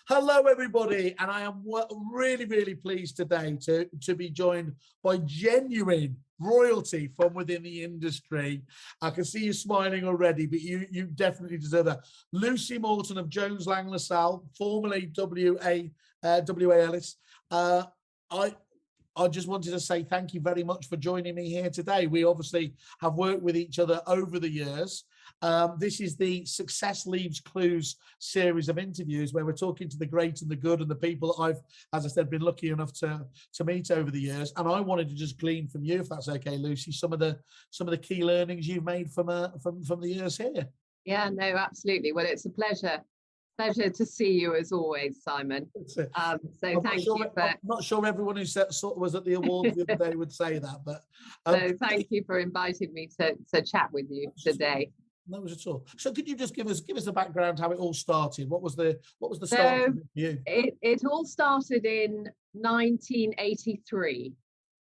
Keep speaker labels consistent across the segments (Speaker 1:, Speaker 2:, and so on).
Speaker 1: Hello, everybody, and I am really, really pleased today to be joined by genuine royalty from within the industry. I can see you smiling already, but you definitely deserve that. Lucy Morton of Jones Lang LaSalle, formerly WA Ellis. I just wanted to say thank you very much for joining me here today. We obviously have worked with each other over the years. This is the Success Leaves Clues series of interviews where we're talking to the great and the good and the people that I've, as I said, been lucky enough to meet over the years. And I wanted to just glean from you, if that's okay, Lucy, some of the key learnings you've made from the years here.
Speaker 2: Yeah, no, absolutely. Well, it's a pleasure to see you as always, Simon. So thank you for...
Speaker 1: I'm not sure everyone who was at the awards the other day would say that, but...
Speaker 2: So thank you for inviting me to chat with you today.
Speaker 1: No worries at all. So could you just give us a background how it all started? What was the start for you?
Speaker 2: It all started in 1983.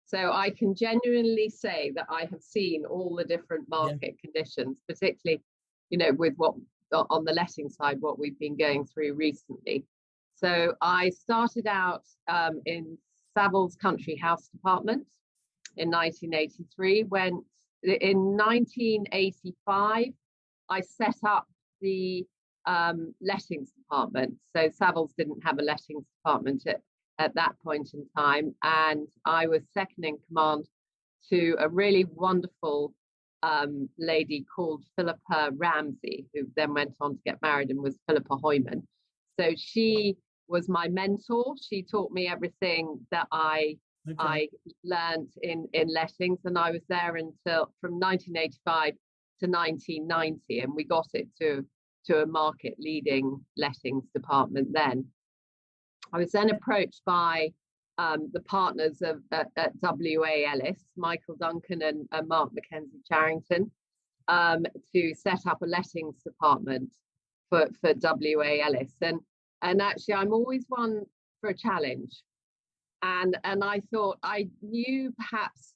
Speaker 2: So I can genuinely say that I have seen all the different market conditions, particularly, with what on the letting side, what we've been going through recently. So I started out in Savills Country House Department in 1983. Went in 1985, I set up the lettings department. So Savills didn't have a lettings department at that point in time, and I was second in command to a really wonderful lady called Philippa Ramsey, who then went on to get married and was Philippa Hoyman. So she was my mentor. She taught me everything that I learned in lettings, and I was there until from 1985 to 1990, and we got it to a market leading lettings department then. I was then approached by the partners at WA Ellis, Michael Duncan and Mark Mackenzie Charrington, to set up a lettings department for WA Ellis. And actually, I'm always one for a challenge. And I thought I knew perhaps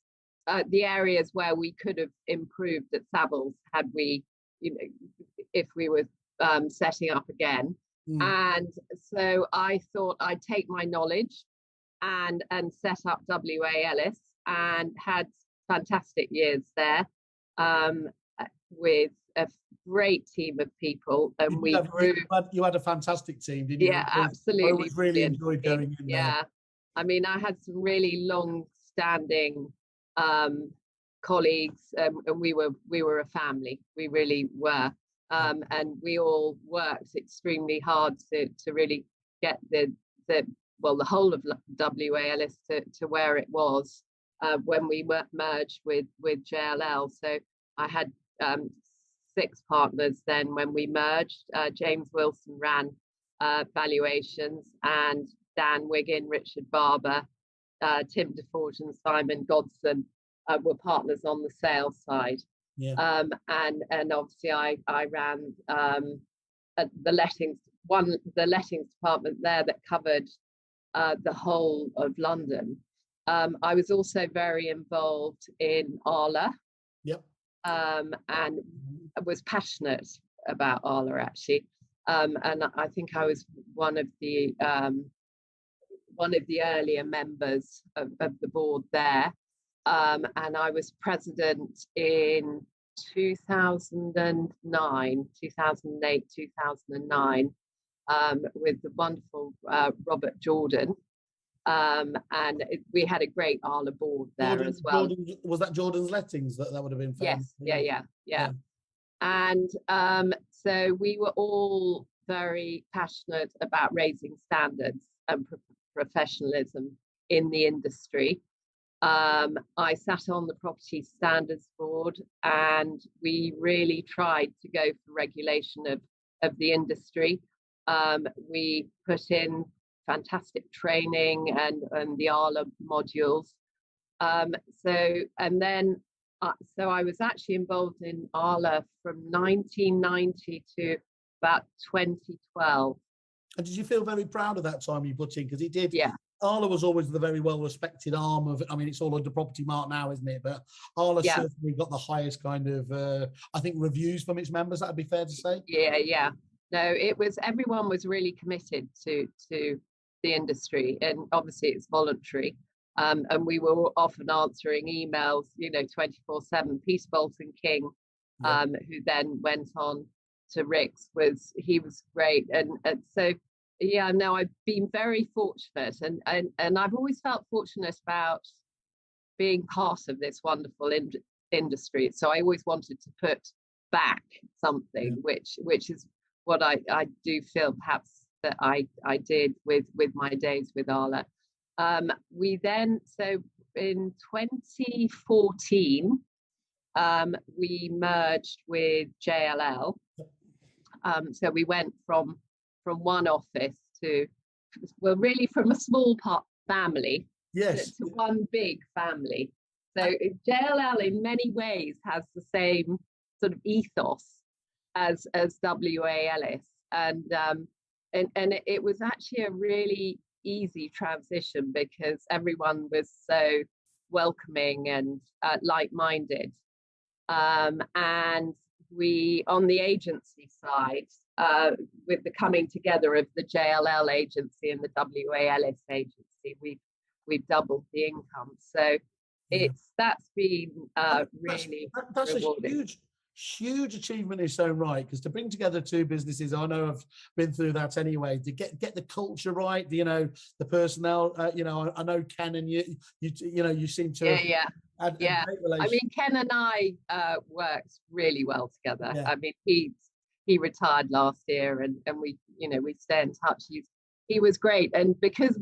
Speaker 2: the areas where we could have improved at Savills had we, if we were setting up again. And so I thought I'd take my knowledge and set up WA Ellis, and had fantastic years there with a great team of people. And
Speaker 1: you had a fantastic team, didn't you?
Speaker 2: Yeah, absolutely.
Speaker 1: I always really enjoyed going in there.
Speaker 2: Yeah, I mean, I had some really long-standing colleagues, and we were a family. We really were, and we all worked extremely hard to really get the whole of WA Ellis to where it was when we merged with JLL. So I had 6 partners then when we merged. James Wilson ran valuations, and Dan Wiggin, Richard Barber, Tim DeForge and Simon Godson were partners on the sales side. Yeah. And obviously I ran the lettings department there that covered the whole of London. I was also very involved in Arla.
Speaker 1: Yep.
Speaker 2: And was passionate about Arla actually. And I think I was one of the earlier members of the board there. And I was president in 2009, 2008, 2009, with the wonderful Robert Jordan. And we had a great Arla board there as well.
Speaker 1: Was that Jordan's Lettings that would have been fun?
Speaker 2: Yes, yeah. And so we were all very passionate about raising standards and professionalism in the industry. I sat on the Property Standards Board, and we really tried to go for regulation of the industry. We put in fantastic training and the Arla modules. So I was actually involved in Arla from 1990 to about 2012.
Speaker 1: And did you feel very proud of that time you put in? Because it did.
Speaker 2: Yeah.
Speaker 1: Arla was always the very well-respected arm of, I mean, it's all under Property Mart now, isn't it? But Arla certainly got the highest kind of, I think, reviews from its members. That'd be fair to say.
Speaker 2: Yeah. No, it was, everyone was really committed to the industry, and obviously it's voluntary. And we were often answering emails, 24/7. Peace Bolton King, who then went on to Rick's, he was great. And so, yeah, no, I've been very fortunate, and I've always felt fortunate about being part of this wonderful industry. So I always wanted to put back something, which is what I do feel perhaps that I did with my days with Arla. We then, so in 2014, we merged with JLL. So we went from one office to, well, really from a small family,
Speaker 1: yes,
Speaker 2: to one big family. So JLL in many ways has the same sort of ethos as WA Ellis, and it was actually a really easy transition because everyone was so welcoming and like-minded, and we, on the agency side, with the coming together of the JLL agency and the WA Ellis agency, we've doubled the income. So that's been really
Speaker 1: that's
Speaker 2: rewarding.
Speaker 1: a huge achievement in its own right, because to bring together two businesses, I know I've been through that anyway, to get the culture right, the personnel, I know Ken and you seem to have had a great relationship.
Speaker 2: I mean, Ken and I worked really well together. I mean, he retired last year, and we stay in touch. He was great, and because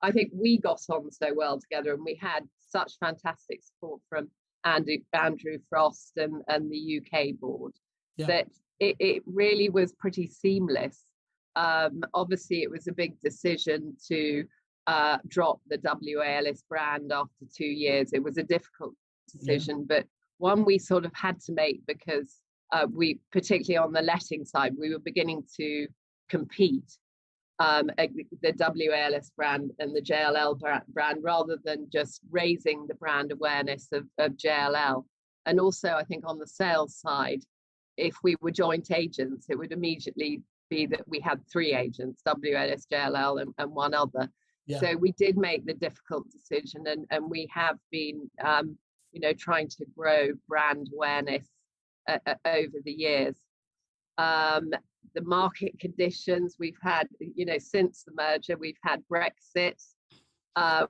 Speaker 2: I think we got on so well together, and we had such fantastic support from Andrew Frost and the UK board, that it really was pretty seamless. Obviously, it was a big decision to drop the WA Ellis brand after 2 years. It was a difficult decision, but one we sort of had to make, because we, particularly on the letting side, we were beginning to compete, the WA Ellis brand and the JLL brand, rather than just raising the brand awareness of JLL. And also, I think on the sales side, if we were joint agents, it would immediately be that we had 3 agents, WA Ellis, JLL, and one other. So we did make the difficult decision, and we have been trying to grow brand awareness over the years. The market conditions we've had, since the merger, we've had Brexit,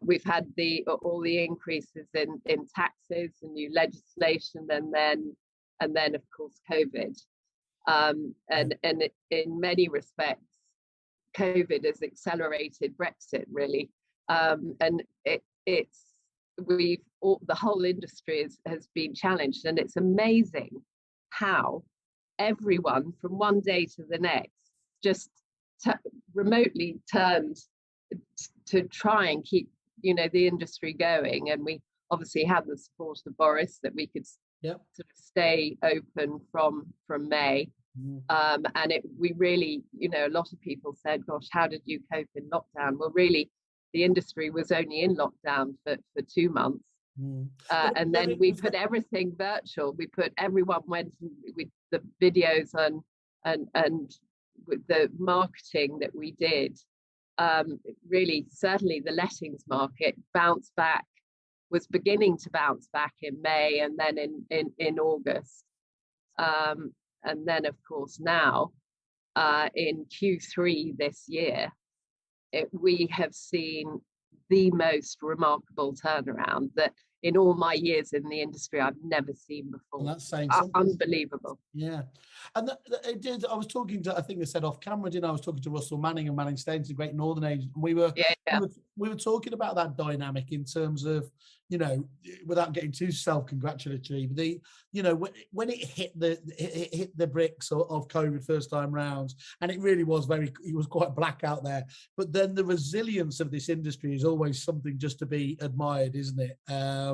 Speaker 2: we've had all the increases in taxes and new legislation, and then of course COVID, and in many respects, COVID has accelerated Brexit, really, and the whole industry has been challenged, and it's amazing how everyone from one day to the next just remotely turned to try and keep the industry going. And we obviously had the support of Boris, that we could sort of stay open from May. And we really, a lot of people said, gosh, how did you cope in lockdown? Well, really, the industry was only in lockdown for 2 months. And then we put everything virtual. Everyone went with the videos and with the marketing that we did. Really, certainly the lettings market was beginning to bounce back in May, and then in August. And then, of course, now in Q3 this year, we have seen the most remarkable turnaround that in all my years in the industry I've never seen before.
Speaker 1: And that's saying
Speaker 2: unbelievable.
Speaker 1: Yeah. And it did. I was talking to, I think they said off camera, didn't I? I was talking to Russell Manning and Manning Staines, a great Northern agent. We were talking about that dynamic in terms of, without getting too self-congratulatory, when it hit the bricks of COVID first time round, and it really was it was quite black out there. But then the resilience of this industry is always something just to be admired, isn't it?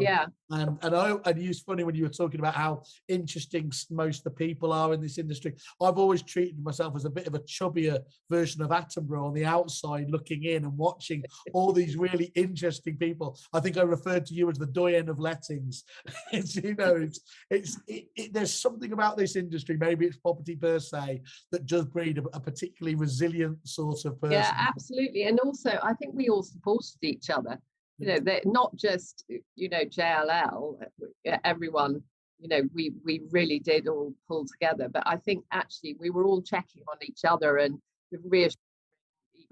Speaker 2: Yeah.
Speaker 1: And it's funny when you were talking about how interesting most of the people are in this industry. I've always treated myself as a bit of a chubbier version of Attenborough on the outside, looking in and watching all these really interesting people. I think I referred to you as the doyen of lettings. It's, you know, there's something about this industry, maybe it's property per se, that does breed a particularly resilient sort of person.
Speaker 2: Yeah, absolutely. And also, I think we all supported each other. You know, they're not just, you know, JLL, everyone, you know, we really did all pull together. But I think actually we were all checking on each other and reassuring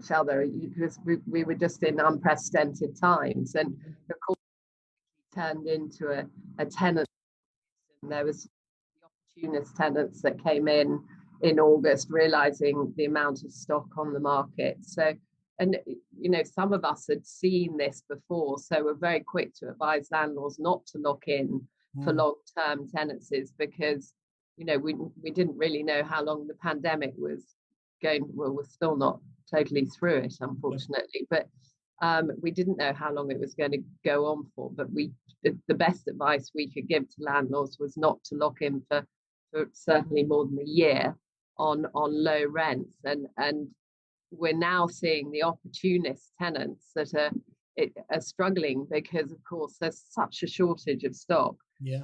Speaker 2: each other, because we were just in unprecedented times. And of course, it turned into a tenant. And there was the opportunist tenants that came in August, realizing the amount of stock on the market. So, and you know, some of us had seen this before, so we're very quick to advise landlords not to lock in for long-term tenancies, because you know we didn't really know how long the pandemic was going. Well, we're still not totally through it, unfortunately, but we didn't know how long it was going to go on for. But the best advice we could give to landlords was not to lock in for certainly more than a year on low rents, and we're now seeing the opportunist tenants that are struggling, because of course there's such a shortage of stock.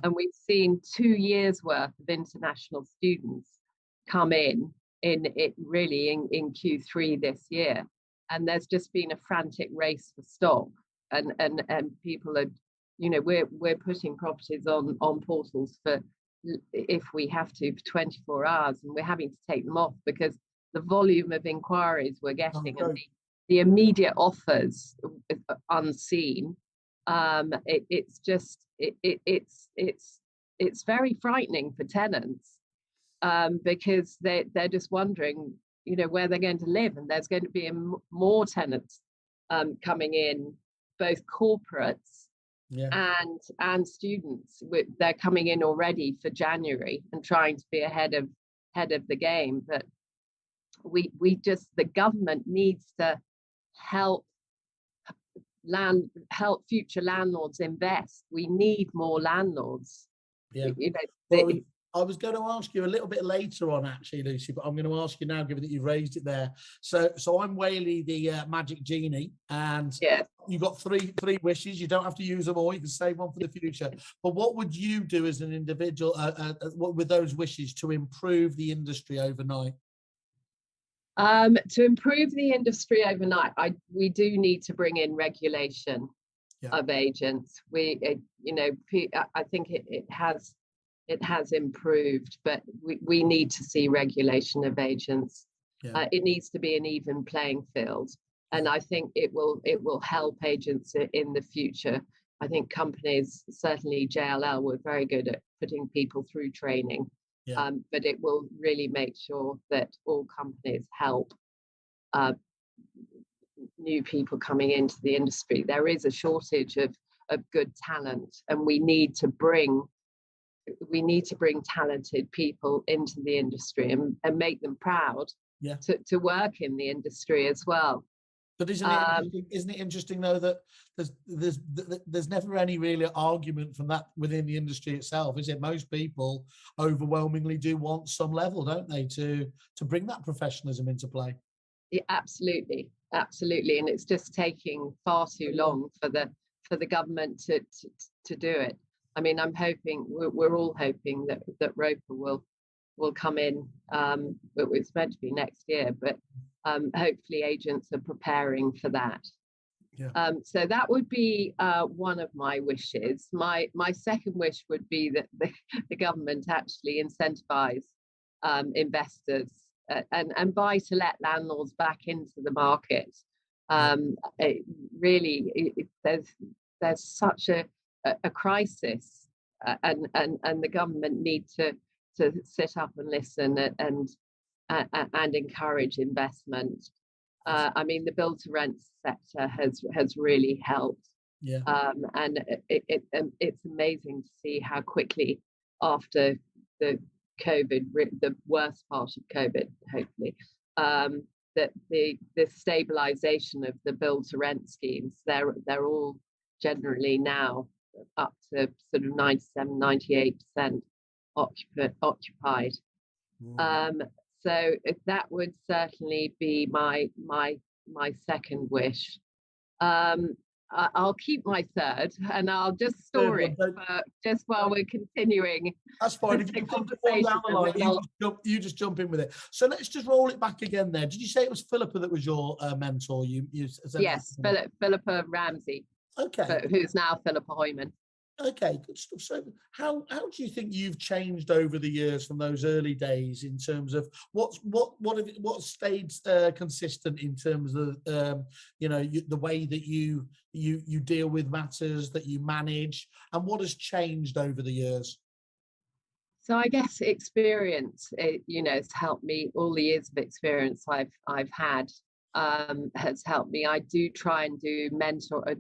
Speaker 2: And we've seen 2 years worth of international students come in Q3 this year, and there's just been a frantic race for stock, and people are, you know, we're putting properties on portals for, if we have to, for 24 hours, and we're having to take them off because the volume of inquiries we're getting and the immediate offers unseen. It's very frightening for tenants, because they're just wondering, you know, where they're going to live, and there's going to be more tenants coming in, both corporates and students. They're coming in already for January and trying to be ahead of the game. But the government needs to help future landlords invest. We need more landlords. You know,
Speaker 1: I was going to ask you a little bit later on, actually, Lucy, but I'm going to ask you now, given that you've raised it there. So I'm Whaley, the magic genie, and you've got three wishes. You don't have to use them all. You can save one for the future. But what would you do as an individual with those wishes to improve the industry overnight?
Speaker 2: To improve the industry overnight, we do need to bring in regulation of agents. I think it has improved, but we need to see regulation of agents. It needs to be an even playing field, and I think it will help agents in the future. I think companies, certainly JLL, were very good at putting people through training. But it will really make sure that all companies help new people coming into the industry. There is a shortage of good talent, and we need to bring talented people into the industry and make them proud to work in the industry as well.
Speaker 1: But isn't it interesting though that there's never any real argument from that within the industry itself, is it? Most people overwhelmingly do want some level, don't they, to bring that professionalism into play?
Speaker 2: Yeah, absolutely, and it's just taking far too long for the government to do it. I mean, we're all hoping that Roper will come in. It's meant to be next year, but hopefully agents are preparing for that. So that would be one of my wishes. My second wish would be that the government actually incentivize investors and buy to let landlords back into the market. There's such a crisis, and the government need to sit up and listen and encourage investment. I mean, the build to rent sector has really helped. And it's amazing to see how quickly after the COVID, the worst part of COVID, hopefully, that the stabilization of the build to rent schemes, they're all generally now up to sort of 97, 98% occupied. So that would certainly be my second wish. I'll keep my third, and I'll just store it for just while we're continuing.
Speaker 1: That's fine. If you come to one down the line, you just jump in with it. So let's just roll it back again there. Did you say it was Philippa that was your mentor?
Speaker 2: Yes, Philippa Ramsey.
Speaker 1: Okay.
Speaker 2: Who's now Philippa Hoyman.
Speaker 1: Okay, good stuff. So how do you think you've changed over the years from those early days in terms of what stayed consistent in terms of the way that you deal with matters, that you manage, and what has changed over the years?
Speaker 2: So I guess experience, has helped me. All the years of experience I've had has helped me. I do try and do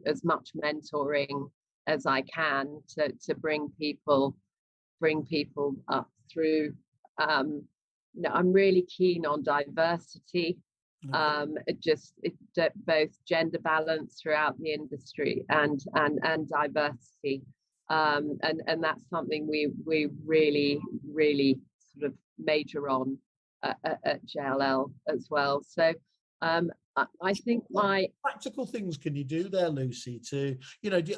Speaker 2: as much mentoring as I can to bring people up through. I'm really keen on diversity, both gender balance throughout the industry and diversity, and that's something we really sort of major on at JLL as well. So I think
Speaker 1: what practical things can you do there, Lucy, to,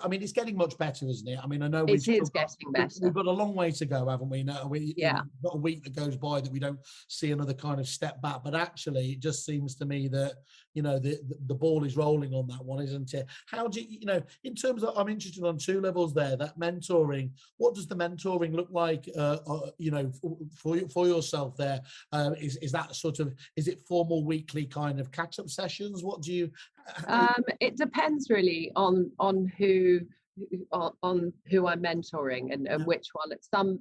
Speaker 1: I mean, it's getting much better, isn't it? I mean, I know
Speaker 2: it is getting better.
Speaker 1: We've got a long way to go, haven't we? No, not a week that goes by that we don't see another kind of step back. But actually, it just seems to me that, the ball is rolling on that one, isn't it? How do you, in terms of, I'm interested on two levels there, that mentoring, what does the mentoring look like, for yourself there? Is that sort of, is it formal weekly kind of catch-up sessions? What do you?
Speaker 2: It depends really on who I'm mentoring and which one.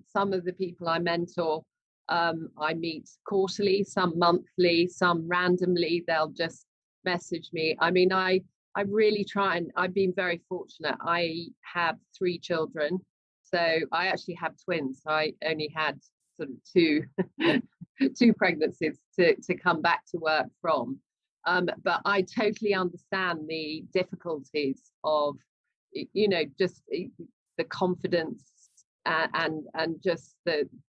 Speaker 2: Some of the people I mentor, I meet quarterly, some monthly, some randomly. They'll just message me. I mean, I really try, and I've been very fortunate. I have 3 children, so I actually have twins. So I only had sort of two pregnancies to come back to work from. But I totally understand the difficulties of, just the confidence and just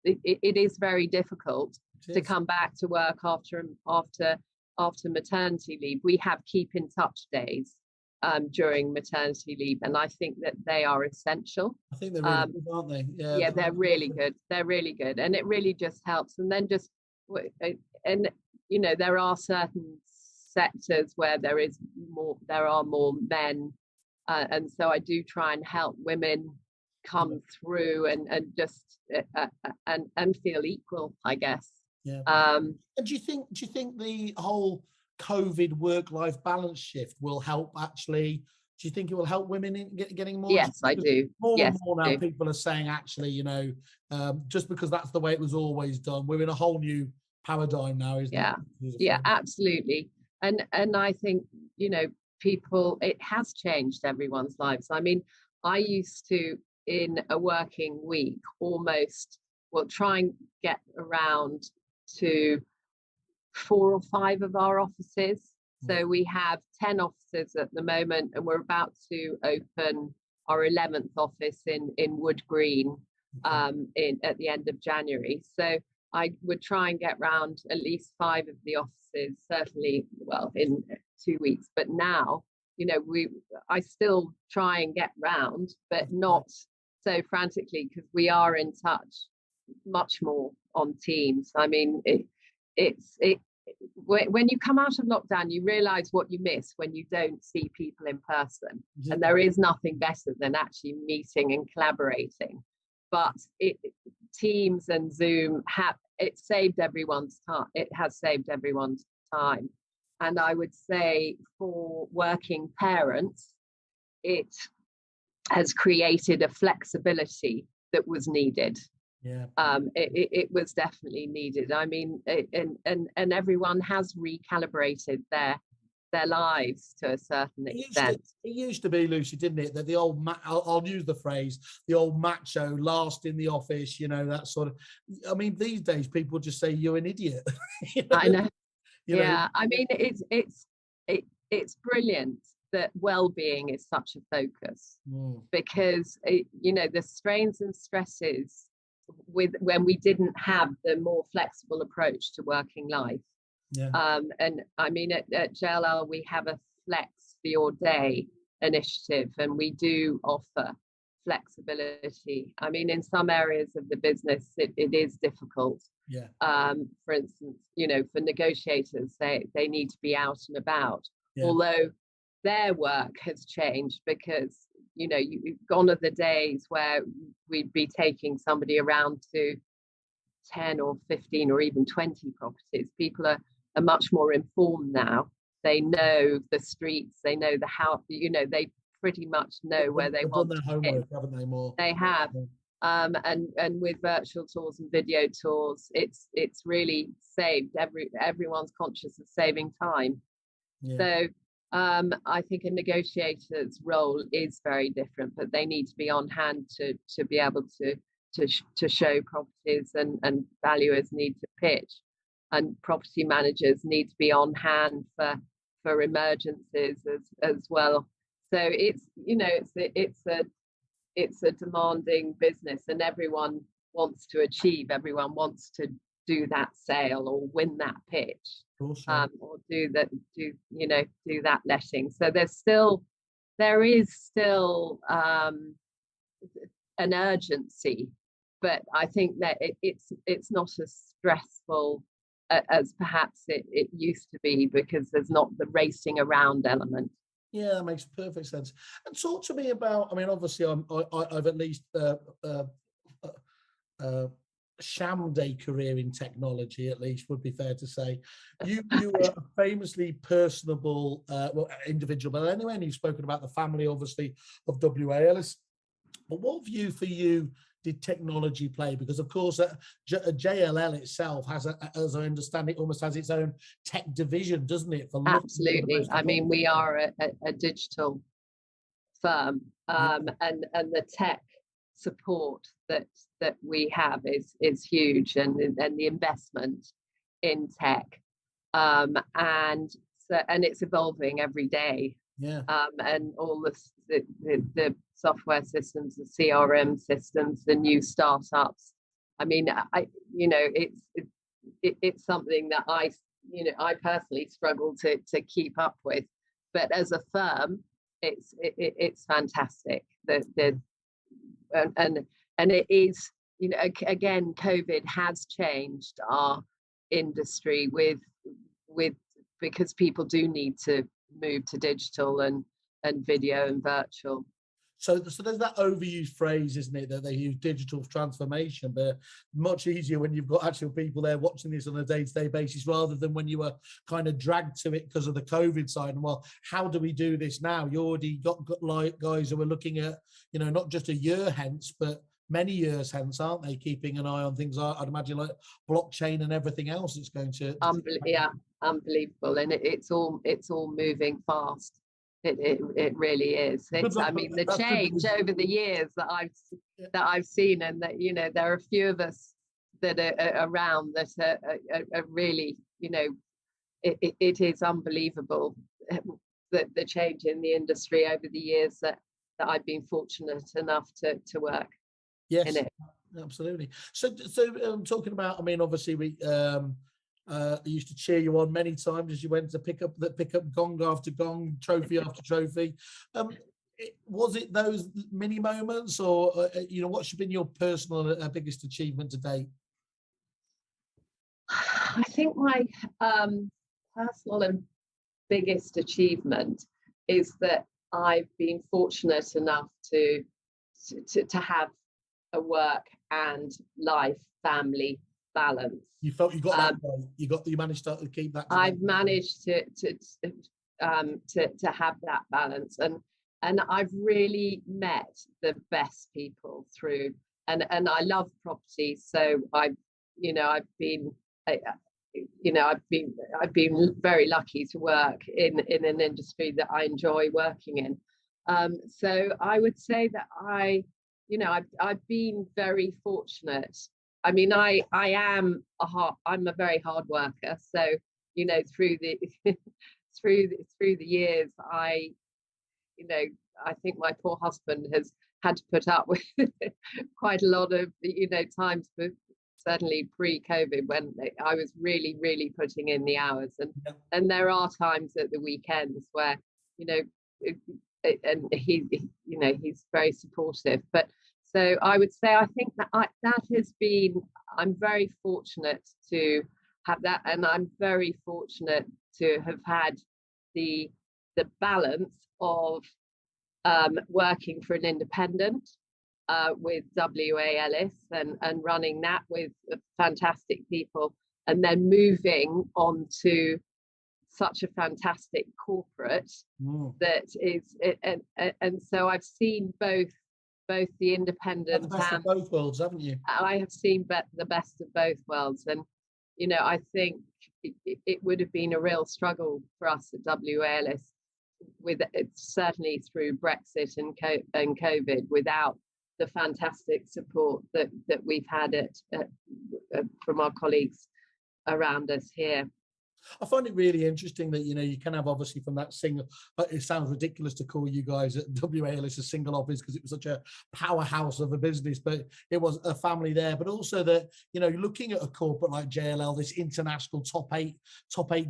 Speaker 2: it is very difficult to come back to work after maternity leave. We have keep in touch days during maternity leave, and I think that they are essential.
Speaker 1: I think they're really good, aren't they?
Speaker 2: Yeah, they're really good. They're really good, and it really just helps. And then there are certain sectors where there are more men, and so I do try and help women come through and just and feel equal, I guess.
Speaker 1: And do you think the whole COVID work-life balance shift will help actually? Do you think it will help women in getting more?
Speaker 2: Yes, I do.
Speaker 1: More and more now, people are saying actually, just because that's the way it was always done, we're in a whole new paradigm now, isn't it?
Speaker 2: Yeah, absolutely. And I think, people, it has changed everyone's lives. I mean, I used to, in a working week, try and get around to 4 or 5 of our offices. So we have 10 offices at the moment, and we're about to open our 11th office in Wood Green at the end of January. So I would try and get round at least 5 of the offices, certainly, in 2 weeks. But now, I still try and get round, but not so frantically, because we are in touch much more on Teams. I mean, when you come out of lockdown, you realize what you miss when you don't see people in person. And there is nothing better than actually meeting and collaborating. But Teams and Zoom it saved everyone's time. It has saved everyone's time. And I would say for working parents, it has created a flexibility that was needed. It was definitely needed. I mean, and everyone has recalibrated their lives to a certain extent.
Speaker 1: It used to be, Lucy, didn't it, that the old I'll use the phrase, the old macho last in the office, that sort of. I mean, these days people just say you're an idiot.
Speaker 2: I know. I mean, it's brilliant that well-being is such a focus, because the strains and stresses when we didn't have the more flexible approach to working life. And I mean, at JLL we have a flex for your day initiative, and we do offer flexibility. I mean, in some areas of the business it is difficult. For instance, for negotiators, they need to be out and about, although their work has changed, because gone are the days where we'd be taking somebody around to 10 or 15 or even 20 properties. People are much more informed now. They know the streets, they know the house, they pretty much know where they want
Speaker 1: their homework, haven't they? More
Speaker 2: they have. And with virtual tours and video tours, it's really saved everyone's conscious of saving time. So I think a negotiator's role is very different, but they need to be on hand to be able to show properties, and valuers need to pitch, and property managers need to be on hand for emergencies as well. So it's a demanding business, and everyone wants to achieve. Everyone wants to do that sale or win that pitch, or do that letting. So there is still an urgency, but I think that it's not as stressful as perhaps it used to be, because there's not the racing around element.
Speaker 1: Yeah, that makes perfect sense. And talk to me about, I mean, obviously I've at least shammed a career in technology, at least would be fair to say. You are a famously personable individual, but anyway, and you've spoken about the family, obviously, of WAL. But what view for you did technology play? Because of course JLL itself has, as I understand it, almost has its own tech division, doesn't it?
Speaker 2: Absolutely. I mean, we are a digital firm, and the tech support that we have is huge, and the investment in tech, and it's evolving every day. And all the software systems, the CRM systems, the new startups. I mean, it's something that I personally struggle to keep up with, but as a firm, it's fantastic. And it is, again, COVID has changed our industry because people do need to move to digital and video and virtual.
Speaker 1: So there's that overused phrase, isn't it, that they use digital transformation, but much easier when you've got actual people there watching this on a day-to-day basis, rather than when you were kind of dragged to it because of the COVID side. And well, how do we do this now? You already got like guys who are looking at, not just a year hence, but many years hence, aren't they? Keeping an eye on things, I'd imagine, like blockchain and everything else that's going to.
Speaker 2: Unbelievable. And it's all moving fast. It really is. I mean, the change over the years that I've seen, and that there are a few of us that are around that are really, it is unbelievable, the change in the industry over the years that I've been fortunate enough to work in it.
Speaker 1: Absolutely. So talking about, I mean, obviously we I used to cheer you on many times as you went to pick up gong after gong, trophy after trophy. Was it those mini moments, or what's been your personal biggest achievement to date?
Speaker 2: I think my personal and biggest achievement is that I've been fortunate enough to have a work and life family balance.
Speaker 1: You felt you got that right. You managed to keep that.
Speaker 2: I've managed to have that balance, and I've really met the best people through, and I love property, so I've been very lucky to work in an industry that I enjoy working in. So I would say that I've been very fortunate. I mean, I'm a very hard worker. So, through the through the years, I you know, I think my poor husband has had to put up with quite a lot of, you know, times, but certainly pre-COVID, when I was really, really putting in the hours, and there are times at the weekends where, you know, and he, you know, he's very supportive. But so I would say, I think that has been, I'm very fortunate to have that, and I'm very fortunate to have had the balance of working for an independent with WA Ellis and running that with fantastic people, and then moving on to such a fantastic corporate that is, and so I've seen both the independent
Speaker 1: the best
Speaker 2: and
Speaker 1: of both worlds, haven't you?
Speaker 2: I have seen the best of both worlds. And you know, I think it would have been a real struggle for us at WA Ellis, with certainly through Brexit and COVID, without the fantastic support that we've had from our colleagues around us here.
Speaker 1: I find it really interesting that, you know, you can have, obviously, from that single, but it sounds ridiculous to call you guys at WA Ellis a single office, because it was such a powerhouse of a business, but it was a family there. But also that, you know, looking at a corporate like JLL, this international top eight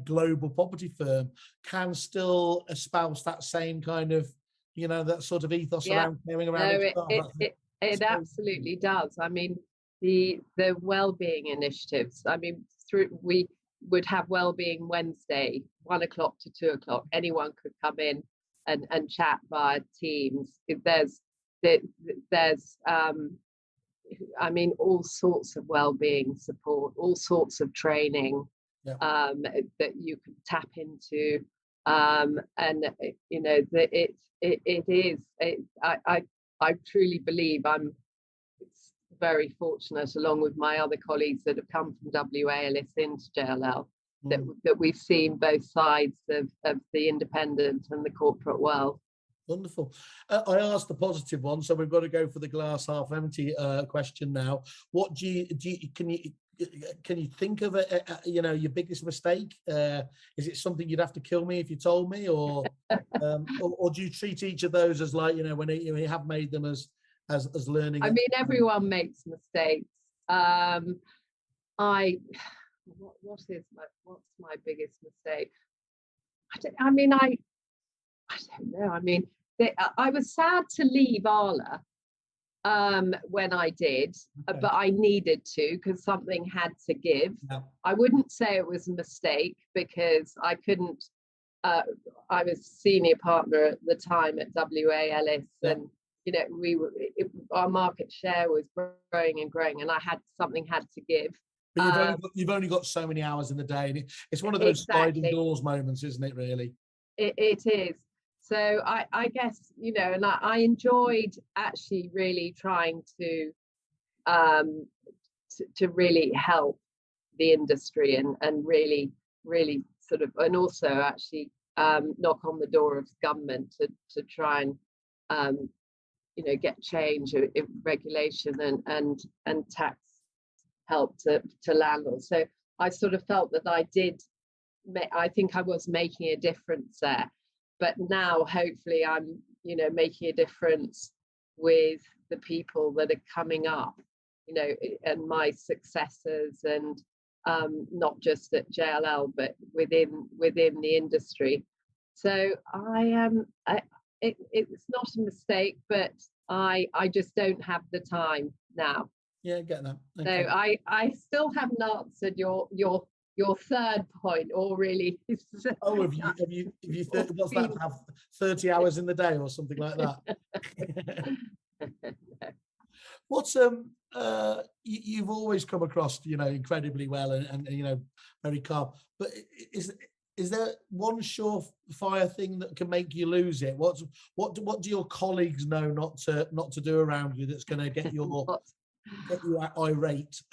Speaker 1: global property firm, can still espouse that same kind of, you know, that sort of ethos around caring around each other.
Speaker 2: It absolutely does. I mean, the well-being initiatives, I mean, we would have Wellbeing Wednesday, 1 o'clock to 2 o'clock. Anyone could come in and chat via Teams. There's I mean, all sorts of wellbeing support, all sorts of training that you can tap into, and you know, that I truly believe I'm very fortunate, along with my other colleagues that have come from WA Ellis into JLL, that we've seen both sides of the independent and the corporate world.
Speaker 1: Wonderful. I asked the positive one, so we've got to go for the glass half empty question now. What can you think of you know, your biggest mistake? Is it something you'd have to kill me if you told me, or do you treat each of those as, like, you know, when you have made them as learning?
Speaker 2: I mean, everyone makes mistakes. What's my biggest mistake? I don't know. I mean, I was sad to leave Arla when I did, but I needed to, because something had to give. I wouldn't say it was a mistake, because I couldn't. I was senior partner at the time at WA Ellis, and you know, our market share was growing and growing, and something had to give.
Speaker 1: But you've only got so many hours in the day, and it's one of those sliding doors moments, isn't it? Really,
Speaker 2: it is. So I guess, you know, and I enjoyed actually really trying to really help the industry and really sort of, and also actually knock on the door of government to try and you know, get change in regulation and tax help to landlords. So I sort of felt that I think I was making a difference there. But now, hopefully, I'm, you know, making a difference with the people that are coming up, you know, and my successors, and not just at JLL, but within the industry. So it's not a mistake, but I just don't have the time now.
Speaker 1: Yeah, I get that. Okay.
Speaker 2: So I still haven't answered your third point, or really.
Speaker 1: Oh, have you what's that, have 30 hours in the day or something like that? What's you've always come across, you know, incredibly well and you know, very calm, but is there one surefire thing that can make you lose it? What do your colleagues know not to do around you that's going to get you irate?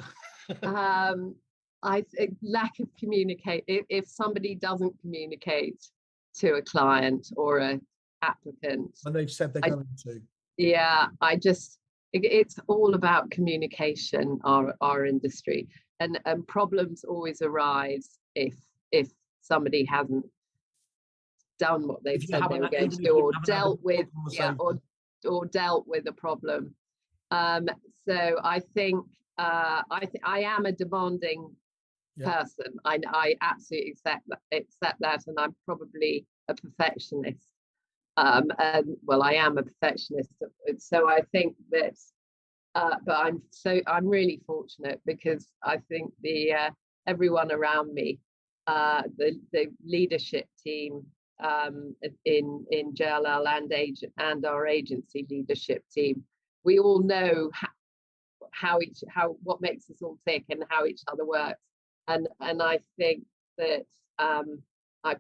Speaker 2: I think lack of communicate. If somebody doesn't communicate to a client or a applicant,
Speaker 1: and they've said they're going to.
Speaker 2: Yeah, it's all about communication. Our industry, and problems always arise if somebody hasn't done what they've
Speaker 1: If you
Speaker 2: said they
Speaker 1: haven't,
Speaker 2: were going
Speaker 1: even
Speaker 2: to
Speaker 1: if
Speaker 2: do,
Speaker 1: you
Speaker 2: or
Speaker 1: haven't had a
Speaker 2: dealt with,
Speaker 1: conversation.
Speaker 2: or dealt with a problem. So I think I am a demanding person. I absolutely accept that, and I'm probably a perfectionist. And well, I am a perfectionist, so I think that. But I'm really fortunate, because I think everyone around me, the leadership team in JLL and our agency leadership team, we all know what makes us all tick and how each other works, and I think that I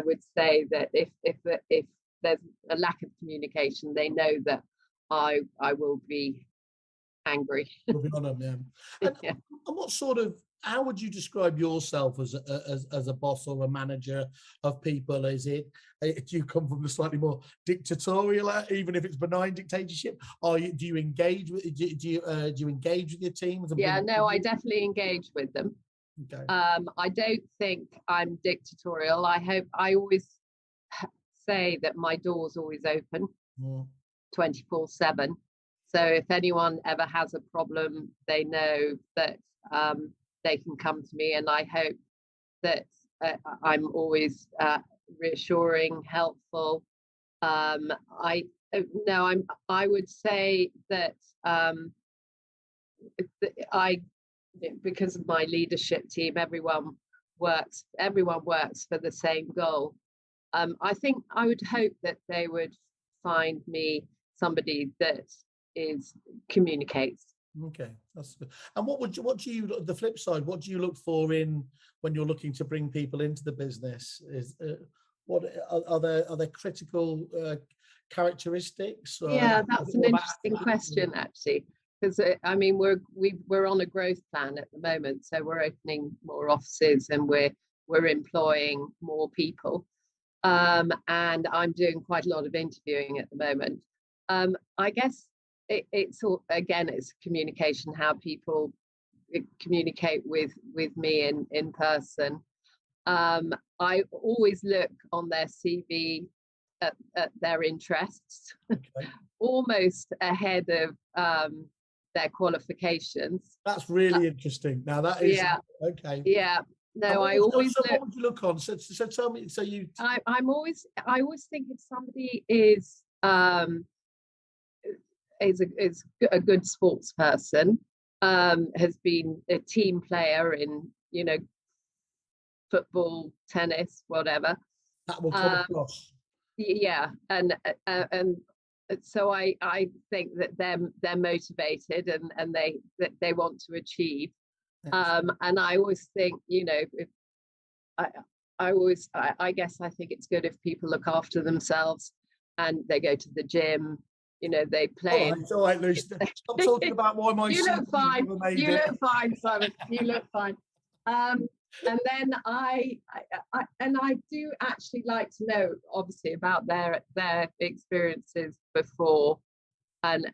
Speaker 2: would say that if there's a lack of communication, they know that I will be angry.
Speaker 1: Moving on, And what sort of, how would you describe yourself as a boss or a manager of people? Is it, do you come from a slightly more dictatorial, even if it's benign dictatorship? Do you engage with you engage with your teams?
Speaker 2: I definitely engage with them.
Speaker 1: Okay.
Speaker 2: I don't think I'm dictatorial. I always say that my door's always open, 24/7. So if anyone ever has a problem, they know that they can come to me, and I hope that I'm always reassuring, helpful. I would say that because of my leadership team, everyone works for the same goal. I think I would hope that they would find me somebody that communicates.
Speaker 1: Okay, that's good. And what do you, the flip side, what do you look for when you're looking to bring people into the business? Is what are there critical characteristics?
Speaker 2: That's an interesting question, actually, because I mean we're on a growth plan at the moment, so we're opening more offices and we're employing more people, and I'm doing quite a lot of interviewing at the moment. I guess it's communication, how people communicate with me in person. I always look on their CV at their interests, almost ahead of their qualifications.
Speaker 1: That's really interesting. Now that is okay.
Speaker 2: Yeah. No, I always look.
Speaker 1: What would you look on? So tell me. So you.
Speaker 2: I always think if somebody is a good sports person, has been a team player in football, tennis, whatever.
Speaker 1: That will come across.
Speaker 2: Yeah, and so I think that they're motivated and they want to achieve. And I always think, if I guess I think it's good if people look after themselves and they go to the gym. They play.
Speaker 1: It's all right, Lucy. Stop talking about why my.
Speaker 2: You look fine. You look fine, Simon. You look fine. And then I do actually like to know, obviously, about their experiences before, and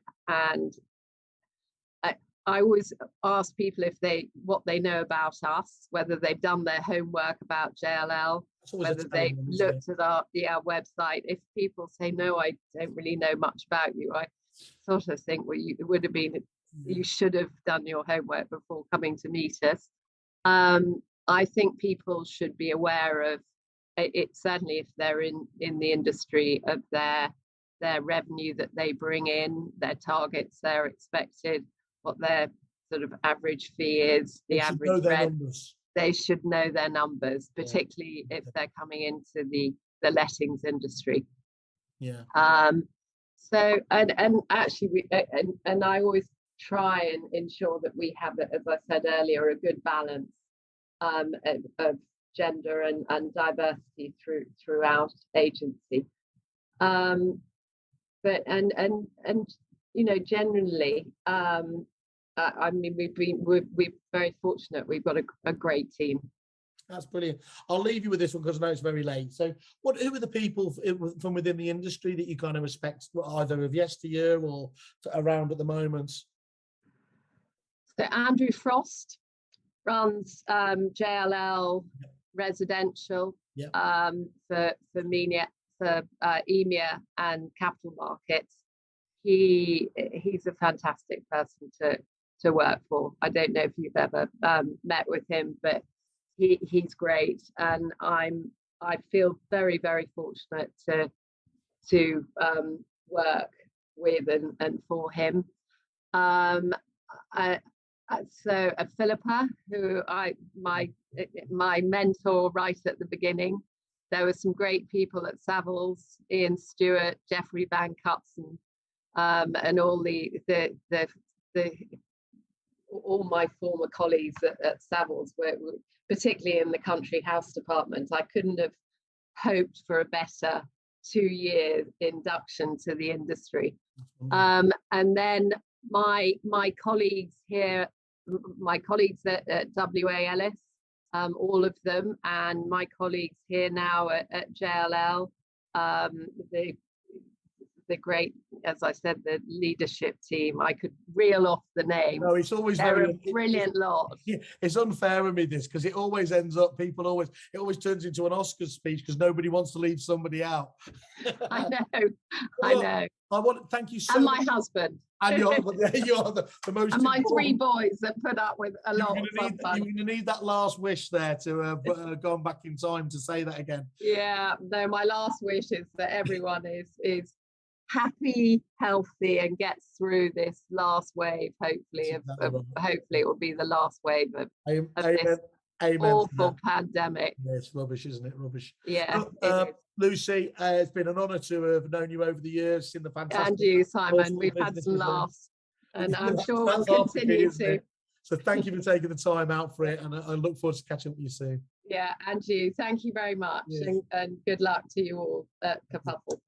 Speaker 2: I always ask people what they know about us, whether they've done their homework about JLL, whether they've looked at our website. If people say, no, I don't really know much about you, I sort of think, well, it would have been, you should have done your homework before coming to meet us. I think people should be aware of it, certainly if they're in the industry, of their revenue that they bring in, their targets, their expected, what their sort of average fee is, the average rent. They should know their numbers, particularly if they're coming into the lettings industry.
Speaker 1: Yeah.
Speaker 2: So and actually and I always try and ensure that we have, as I said earlier, a good balance of gender and diversity throughout agency. But generally, I mean, we're very fortunate. We've got a great team.
Speaker 1: That's brilliant. I'll leave you with this one because I know it's very late. So who are the people from within the industry that you kind of respect, either of yesteryear or around at the moment?
Speaker 2: So Andrew Frost runs JLL residential.
Speaker 1: Yeah.
Speaker 2: For EMEA and capital markets. He's a fantastic person to work for. I don't know if you've ever met with him, but he's great, and I feel very, very fortunate to work with and for him. So Philippa, who my mentor right at the beginning. There were some great people at Savills, Ian Stewart, Jeffrey Van Cutson, and all all my former colleagues at Savills were particularly in the country house department. I couldn't have hoped for a better 2-year induction to the industry. And then my colleagues here, my colleagues at WA Ellis, all of them, and my colleagues here now at JLL, the great, as I said, the leadership team. I could reel off the names.
Speaker 1: No, it's always
Speaker 2: They're
Speaker 1: very
Speaker 2: a brilliant lot.
Speaker 1: It's unfair with me, this, because it always ends up, it always turns into an Oscars speech because nobody wants to leave somebody out.
Speaker 2: I know. I
Speaker 1: want to thank you so
Speaker 2: and
Speaker 1: much.
Speaker 2: My husband.
Speaker 1: And you're the most.
Speaker 2: And my 3 boys that put up with a lot of fun.
Speaker 1: You're going to need that last wish there to have gone back in time to say that again.
Speaker 2: Yeah, no, my last wish is that everyone is happy, healthy, and gets through this last wave. Hopefully, hopefully it will be the last wave of this awful pandemic.
Speaker 1: Yeah, it's rubbish, isn't it? Rubbish.
Speaker 2: Yeah.
Speaker 1: Lucy, it's been an honour to have known you over the years. Seen the fantastic.
Speaker 2: And you, Simon. We've had some laughs, and I'm sure we'll continue to.
Speaker 1: So thank you for taking the time out for it, and I look forward to catching up with you soon.
Speaker 2: Yeah, and you. Thank you very much, and good luck to you all at Kerfuffle.